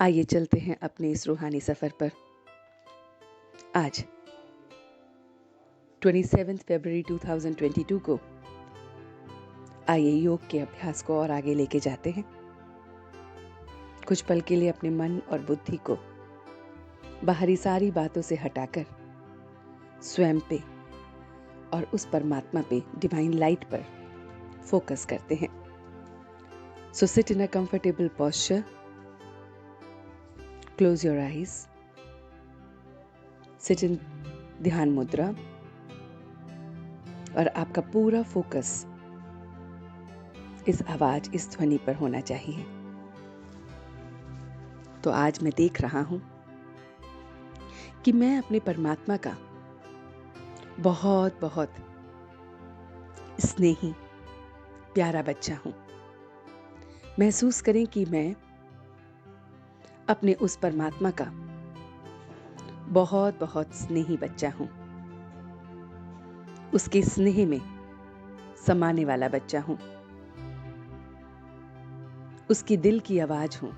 आइए चलते हैं अपने इस रूहानी सफ़र पर। आज 27 फरवरी 2022 को आइए योग के अभ्यास को और आगे लेके जाते हैं। कुछ पल के लिए अपने मन और बुद्धि को बाहरी सारी बातों से हटाकर स्वयं पे और उस परमात्मा पे, डिवाइन लाइट पर फोकस करते हैं। So sit in a comfortable posture, close your eyes, sit in ध्यान मुद्रा और आपका पूरा फोकस इस आवाज, इस ध्वनि पर होना चाहिए। तो आज मैं देख रहा हूं कि मैं अपने परमात्मा का बहुत बहुत स्नेही प्यारा बच्चा हूं। महसूस करें कि मैं अपने उस परमात्मा का बहुत बहुत स्नेही बच्चा हूं। उसके स्नेह में समाने वाला बच्चा हूं। उसकी दिल की आवाज हूं।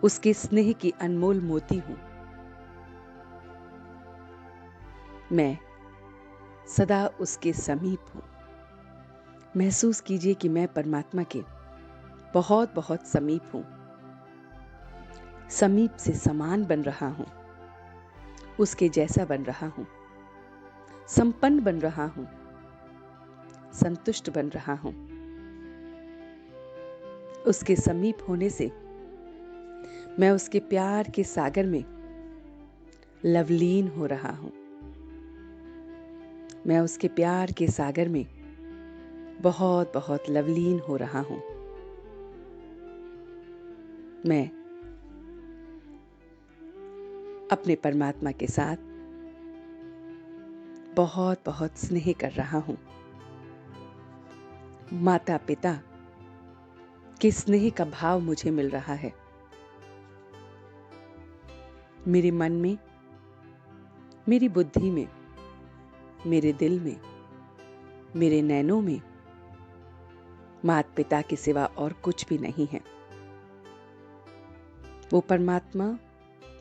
उसके स्नेह की अनमोल मोती हूं। मैं सदा उसके समीप हूं। महसूस कीजिए कि मैं परमात्मा के बहुत बहुत समीप हूं। समीप से समान बन रहा हूं। उसके जैसा बन रहा हूं। संपन्न बन रहा हूं। संतुष्ट बन रहा हूं। उसके समीप होने से मैं उसके प्यार के सागर में लवलीन हो रहा हूं। मैं उसके प्यार के सागर में बहुत बहुत लवलीन हो रहा हूं। मैं अपने परमात्मा के साथ बहुत बहुत स्नेह कर रहा हूं। माता पिता के स्नेह का भाव मुझे मिल रहा है। मेरे मन में, मेरी बुद्धि में, मेरे दिल में, मेरे नैनों में माता पिता के सिवा और कुछ भी नहीं है। वो परमात्मा,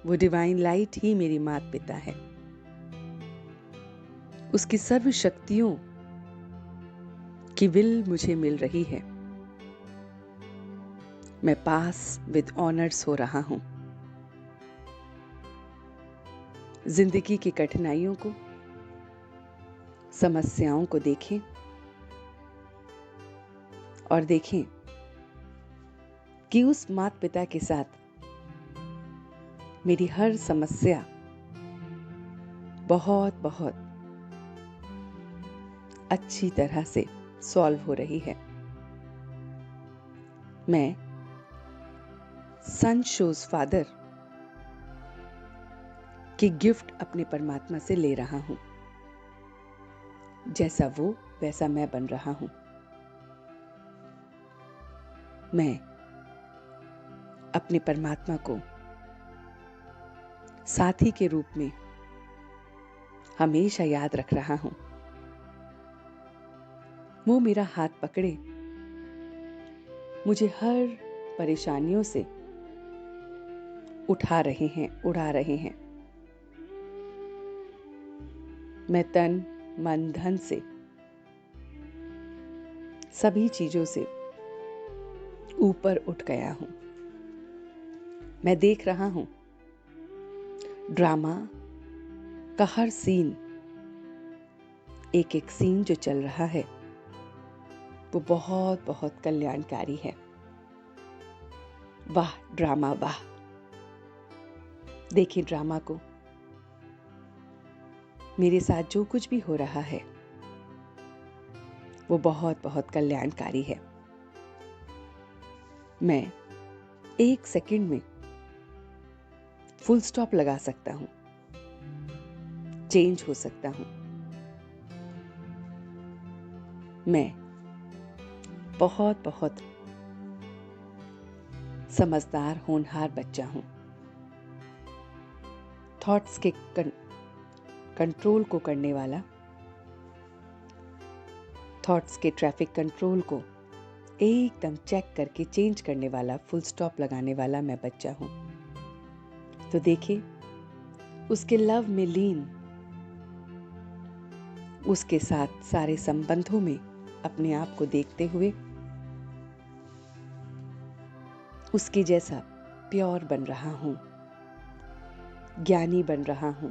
वो डिवाइन लाइट ही मेरी माता पिता है। उसकी सर्व शक्तियों की विल मुझे मिल रही है। मैं पास विद ऑनर्स हो रहा हूं। जिंदगी की कठिनाइयों को, समस्याओं को देखें और देखें कि उस माता पिता के साथ मेरी हर समस्या बहुत बहुत अच्छी तरह से सॉल्व हो रही है। मैं सन शोज फादर की गिफ्ट अपने परमात्मा से ले रहा हूं। जैसा वो वैसा मैं बन रहा हूं। मैं अपने परमात्मा को साथी के रूप में हमेशा याद रख रहा हूं। वो मेरा हाथ पकड़े मुझे हर परेशानियों से उठा रहे हैं, उड़ा रहे हैं। मैं तन मन धन से, सभी चीजों से ऊपर उठ गया हूं। मैं देख रहा हूं ड्रामा का हर सीन, एक एक सीन जो चल रहा है वो बहुत बहुत कल्याणकारी है। वाह ड्रामा, वाह! देखिए ड्रामा को। मेरे साथ जो कुछ भी हो रहा है वो बहुत बहुत कल्याणकारी है। मैं एक सेकंड में फुल स्टॉप लगा सकता हूं, चेंज हो सकता हूं। मैं बहुत बहुत समझदार, होनहार बच्चा हूं। थॉट्स के कंट्रोल को करने वाला, थॉट्स के ट्रैफिक कंट्रोल को एकदम चेक करके चेंज करने वाला, फुल स्टॉप लगाने वाला मैं बच्चा हूं। तो देखिए, उसके लव में लीन, उसके साथ सारे संबंधों में अपने आप को देखते हुए उसके जैसा प्योर बन रहा हूं, ज्ञानी बन रहा हूं,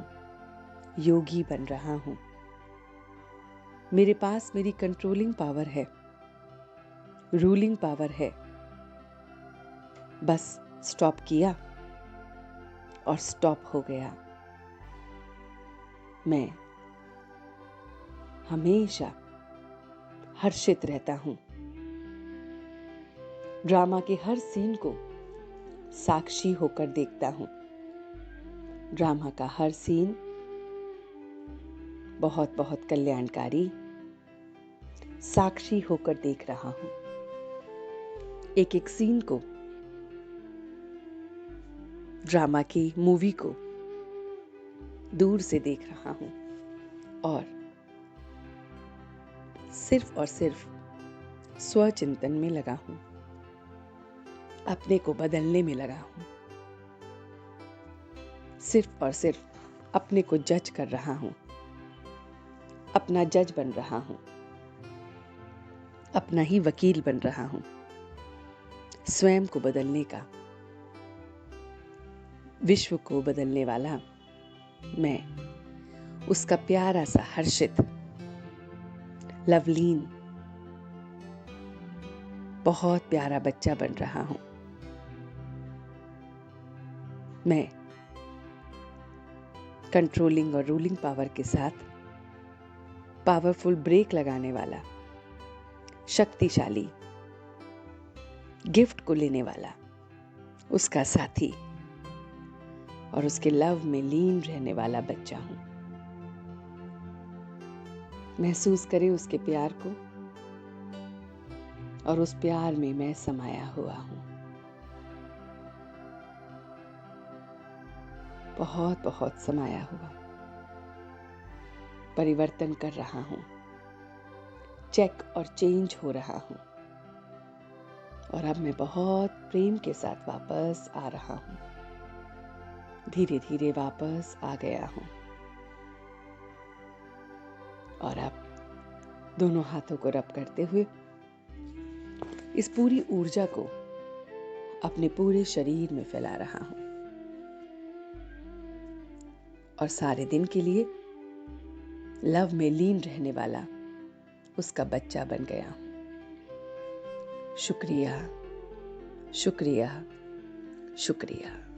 योगी बन रहा हूं। मेरे पास मेरी कंट्रोलिंग पावर है, रूलिंग पावर है। बस स्टॉप किया और स्टॉप हो गया। मैं हमेशा हर्षित रहता हूं। ड्रामा के हर सीन को साक्षी होकर देखता हूं। ड्रामा का हर सीन बहुत बहुत कल्याणकारी, साक्षी होकर देख रहा हूं। एक एक सीन को, ड्रामा की मूवी को दूर से देख रहा हूं और सिर्फ स्वचिंतन में लगा हूं, अपने को बदलने में लगा हूं। सिर्फ अपने को जज कर रहा हूं, अपना जज बन रहा हूं, अपना ही वकील बन रहा हूं। स्वयं को बदलने का, विश्व को बदलने वाला मैं, उसका प्यारा सा हर्षित, लवलीन, बहुत प्यारा बच्चा बन रहा हूं। मैं कंट्रोलिंग और रूलिंग पावर के साथ पावरफुल ब्रेक लगाने वाला, शक्तिशाली, गिफ्ट को लेने वाला, उसका साथी और उसके लव में लीन रहने वाला बच्चा हूं। महसूस करें उसके प्यार को और उस प्यार में मैं समाया हुआ हूं। बहुत बहुत समाया हुआ। परिवर्तन कर रहा हूं, चेक और चेंज हो रहा हूं और अब मैं बहुत प्रेम के साथ वापस आ रहा हूं। धीरे धीरे वापस आ गया हूं और अब दोनों हाथों को रब करते हुए इस पूरी ऊर्जा को अपने पूरे शरीर में फैला रहा हूं और सारे दिन के लिए लव में लीन रहने वाला उसका बच्चा बन गया हूं। शुक्रिया, शुक्रिया, शुक्रिया।